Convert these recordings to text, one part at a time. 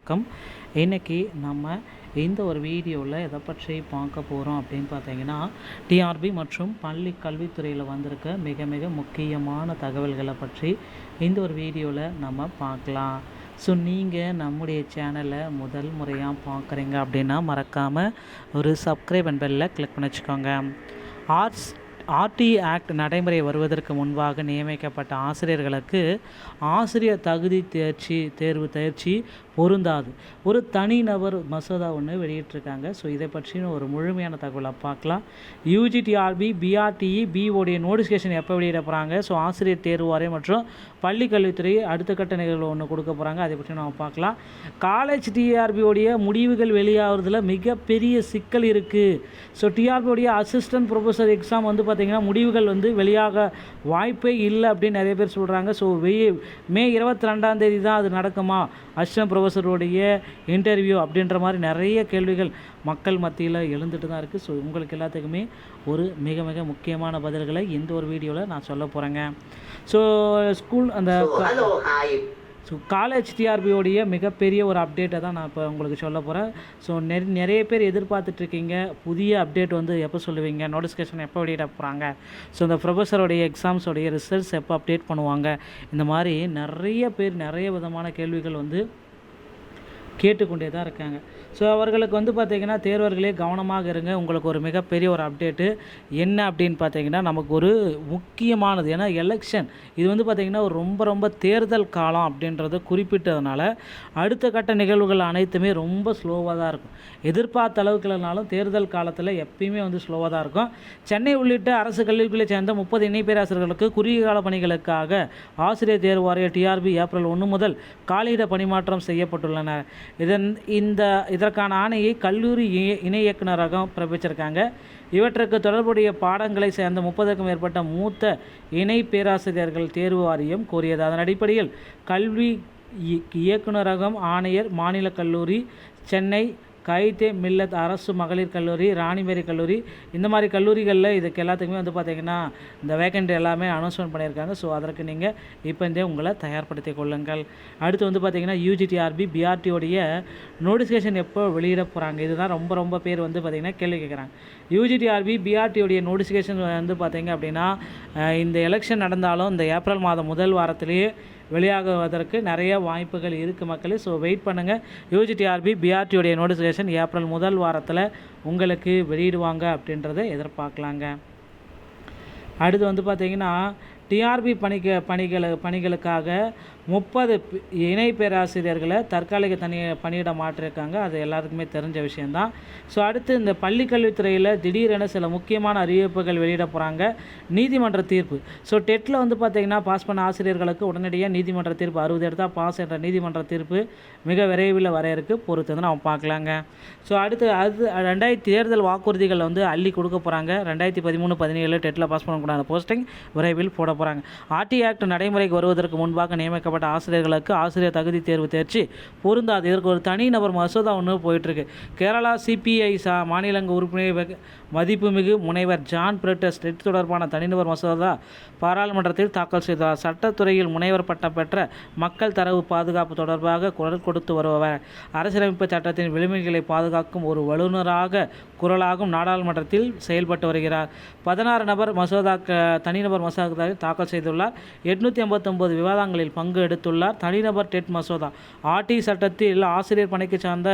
வணக்கம். இன்றைக்கி நம்ம இந்த ஒரு வீடியோவில் எதை பற்றி பார்க்க போகிறோம் அப்படின்னு பார்த்தீங்கன்னா, டிஆர்பி மற்றும் பள்ளி கல்வித்துறையில் வந்திருக்க மிக மிக முக்கியமான தகவல்களை பற்றி இந்த ஒரு வீடியோவில் நம்ம பார்க்கலாம். ஸோ நீங்கள் நம்முடைய சேனலை முதல் முறையாக பார்க்குறீங்க அப்படின்னா மறக்காமல் ஒரு சப்ஸ்கிரைப் அண்ட் பெல்லை கிளிக் பண்ணி வச்சுக்கோங்க. ஆர்டி ஆக்ட் நடைமுறை வருவதற்கு முன்பாக நியமிக்கப்பட்ட ஆசிரியர்களுக்கு ஆசிரியர் தகுதி தேர்ச்சி பொருந்தாது. ஒரு தனிநபர் மசோதா ஒன்று வெளியிட்டிருக்காங்க. ஸோ இதை பற்றின ஒரு முழுமையான தகவலை பார்க்கலாம். யூஜிடிஆர்பி பிஆர்டிஇ பிஓடைய நோட்டிஃபிகேஷன் எப்போ வெளியிட போகிறாங்க, ஸோ ஆசிரியர் தேர்வு வாரியம் மற்றும் பள்ளி கல்வித்துறை அடுத்த கட்ட நிகழ்வு ஒன்று கொடுக்க போகிறாங்க. அதை பற்றி நம்ம பார்க்கலாம். காலேஜ் டிஆர்பியோடைய முடிவுகள் வெளியாகிறதுல மிகப்பெரிய சிக்கல் இருக்குது. ஸோ டிஆர்பியோடைய அசிஸ்டன்ட் ப்ரொஃபஸர் எக்ஸாம் வந்து பார்த்திங்கன்னா முடிவுகள் வந்து வெளியாக வாய்ப்பே இல்லை அப்படின்னு நிறைய பேர் சொல்கிறாங்க. ஸோ மே 22 தான் அது நடக்குமா, அசிஸ்டன்ட் ப்ரொஃபஸருடைய இன்டர்வியூ அப்படின்ற மாதிரி நிறைய கேள்விகள் மக்கள் மத்தியில் எழுந்துட்டு தான் இருக்குது. ஸோ உங்களுக்கு எல்லாத்துக்குமே ஒரு மிக மிக முக்கியமான பதில்களை இந்த ஒரு வீடியோவில் நான் சொல்ல போகிறேங்க. ஸோ காலேஜ் டிஆர்பியோடைய மிகப்பெரிய ஒரு அப்டேட்டை தான் நான் இப்போ உங்களுக்கு சொல்ல போகிறேன். ஸோ நிறைய பேர் எதிர்பார்த்துட்ருக்கீங்க, புதிய அப்டேட் வந்து எப்போ சொல்லுவீங்க, நோட்டிஃபிகேஷன் எப்போ வெளியிட போகிறாங்க, ஸோ இந்த ப்ரொஃபஸருடைய எக்ஸாம்ஸோடைய ரிசல்ட்ஸ் எப்போ அப்டேட் பண்ணுவாங்க, இந்த மாதிரி நிறைய பேர் நிறைய விதமான கேள்விகள் வந்து கேட்டுக்கொண்டே தான் இருக்காங்க. ஸோ அவர்களுக்கு வந்து பார்த்திங்கன்னா தேர்வர்களே கவனமாக இருங்க. உங்களுக்கு ஒரு மிகப்பெரிய ஒரு அப்டேட்டு என்ன அப்படின்னு பார்த்தீங்கன்னா, நமக்கு ஒரு முக்கியமானது. ஏன்னா எலெக்ஷன் இது வந்து பார்த்திங்கன்னா ஒரு ரொம்ப தேர்தல் காலம் அப்படின்றத குறிப்பிட்டதுனால அடுத்த கட்ட நிகழ்வுகள் அனைத்துமே ரொம்ப ஸ்லோவாக தான் இருக்கும். எதிர்பார்த்த அளவுக்கு இல்லைனாலும் தேர்தல் காலத்தில் எப்பயுமே வந்து ஸ்லோவாக தான் இருக்கும். சென்னை உள்ளிட்ட அரசு கல்லூரிகளை சேர்ந்த 30 இணை பேராசிரியர்களுக்கு குறுகிய கால பணிகளுக்காக ஆசிரியர் தேர்வு வாரிய டிஆர்பி ஏப்ரல் 1 முதல் காலியிட பணிமாற்றம் செய்யப்பட்டுள்ளன. இதற்கான ஆணையை கல்லூரி இணை இயக்குநரகம் பிறப்பிச்சிருக்காங்க. இவற்றுக்கு தொடர்புடைய பாடங்களை சேர்ந்த 30க்கும் மேற்பட்ட மூத்த இணை பேராசிரியர்கள் தேர்வு வாரியம் கோரியது. அதன் அடிப்படையில் கல்வி இயக்குநரகம், ஆணையர், மாநில கல்லூரி, சென்னை கைத்தே மில்லத் அரசு மகளிர் கல்லூரி, ராணிமேரி கல்லூரி, இந்த மாதிரி கல்லூரிகளில் இதுக்கு எல்லாத்துக்குமே வந்து பார்த்திங்கன்னா இந்த வேக்கண்ட் எல்லாமே அனௌன்ஸ்மெண்ட் பண்ணியிருக்காங்க. ஸோ அதற்கு நீங்கள் இப்போ உங்களை தயார்படுத்தி கொள்ளுங்கள். அடுத்து வந்து பார்த்திங்கன்னா யூஜிடிஆர்பி பிஆர்டியோடைய நோட்டிஃபிகேஷன் எப்போ வெளியிட போகிறாங்க, இதுதான் ரொம்ப பேர் வந்து பார்த்திங்கன்னா கேள்வி கேட்குறாங்க. யூஜிடிஆர்பி பிஆர்டியோடைய நோட்டிஃபிகேஷன் வந்து பார்த்திங்க அப்படின்னா இந்த எலெக்ஷன் நடந்தாலும் இந்த ஏப்ரல் மாதம் முதல் வாரத்திலேயே வெளியாகுவதற்கு நிறைய வாய்ப்புகள் இருக்குது மக்களே. ஸோ வெயிட் பண்ணுங்கள். யூஜிடிஆர்பி பிஆர்டியோடைய நோட்டிஃபிகேஷன் ஏப்ரல் முதல் வாரத்தில் உங்களுக்கு வெளியிடுவாங்க அப்படின்றத எதிர்பார்க்கலாங்க. அடுத்து வந்து பார்த்திங்கன்னா டிஆர்பி பணிகளுக்காக 30 இணை பேராசிரியர்களை தற்காலிக பணியிட மாற்றிருக்காங்க. அது எல்லாருக்குமே தெரிஞ்ச விஷயந்தான். ஸோ அடுத்து இந்த பள்ளி கல்வித்துறையில் திடீரென சில முக்கியமான அறிவிப்புகள் வெளியிட போகிறாங்க. நீதிமன்ற தீர்ப்பு. ஸோ டெட்டில் வந்து பார்த்திங்கன்னா பாஸ் பண்ண ஆசிரியர்களுக்கு உடனடியாக நீதிமன்ற தீர்ப்பு 60 எடுத்தால் பாஸ் என்ற நீதிமன்ற தீர்ப்பு மிக விரைவில் வர இருக்குது. பொறுத்து வந்து நம்ம பார்க்கலாங்க. ஸோ அடுத்து 2000 தேர்தல் வாக்குறுதிகள் வந்து அள்ளி கொடுக்க போகிறாங்க. 2013-17 டெட்டில் பாஸ் பண்ணக்கூடாத போஸ்டிங் விரைவில் போட போகிறாங்க. ஆர்டி ஆக்ட் நடைமுறைக்கு வருவதற்கு முன்பாக நியமிக்கப்பட்ட ஆசிரியர்களுக்கு ஆசிரியர் தகுதி தேர்ச்சி பொருந்தாது. இதற்கு ஒரு தனிநபர் மசோதா ஒன்று போயிட்டுருக்கு. கேரளா சிபிஐ மாநிலங்க உறுப்பினர் மதிப்புமிகு முனைவர் ஜான் பிரிட்டஸ் இது தொடர்பான தனிநபர் மசோதா பாராளுமன்றத்தில் தாக்கல் செய்தார். சட்டத்துறையில் முனைவர் பட்டம் பெற்ற மக்கள் தரவு பாதுகாப்பு தொடர்பாக குரல் கொடுத்து வருபவர், அரசியலமைப்பு சட்டத்தின் விளிம்புகளை பாதுகாக்கும் ஒரு வல்லுநராக குரலாகும் நாடாளுமன்றத்தில் செயல்பட்டு வருகிறார். 16 நபர் தனிநபர் மசோதா தாக்கல் செய்துள்ளார். 859 விவாதங்களில் பங்கு எடுத்துள்ளார். தனிநபர் டெட் மசோதா. ஆர்டி சட்டத்தில் ஆசிரியர் பணிக்கு சார்ந்த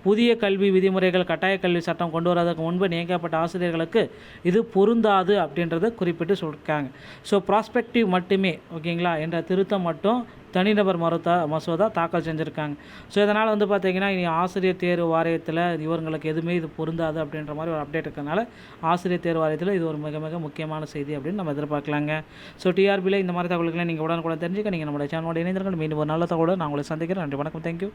புதிய கல்வி விதிமுறைகள் கட்டாய கல்வி சட்டம் கொண்டு வருவதற்கு முன்பு நியமிக்கப்பட்ட ஆசிரியர்களுக்கு இது பொருந்தாது அப்படின்றத குறிப்பிட்டு சொல்லியிருக்காங்க. ஸோ ப்ராஸ்பெக்டிவ் மட்டுமே ஓகேங்களா என்ற திருத்தம் மட்டும் தனிநபர் மசோதா தாக்கல் செஞ்சுருக்காங்க. ஸோ இதனால் வந்து பார்த்திங்கன்னா இனி ஆசிரியர் தேர்வு வாரியத்தில் இவங்களுக்கு எதுவுமே இது பொருந்தாது அப்படின்ற மாதிரி ஒரு அப்டேட் இருக்கிறதுனால ஆசிரியர் தேர்வு வாரியத்தில் இது ஒரு மிக மிக முக்கியமான செய்தி அப்படின்னு நம்ம எதிர்பார்க்கலாங்க. ஸோ டிஆர்பியில் இந்த மாதிரி தகவல்களை நீங்கள் உடனுக்குடன் தெரிஞ்சுக்க நீங்கள் நம்மளோட சேனலோட இணைந்திருங்கள். மீண்டும் ஒரு நல்ல தகவலோடு நான் உங்களை சந்திக்கிறேன். நன்றி, வணக்கம், தேங்க்யூ.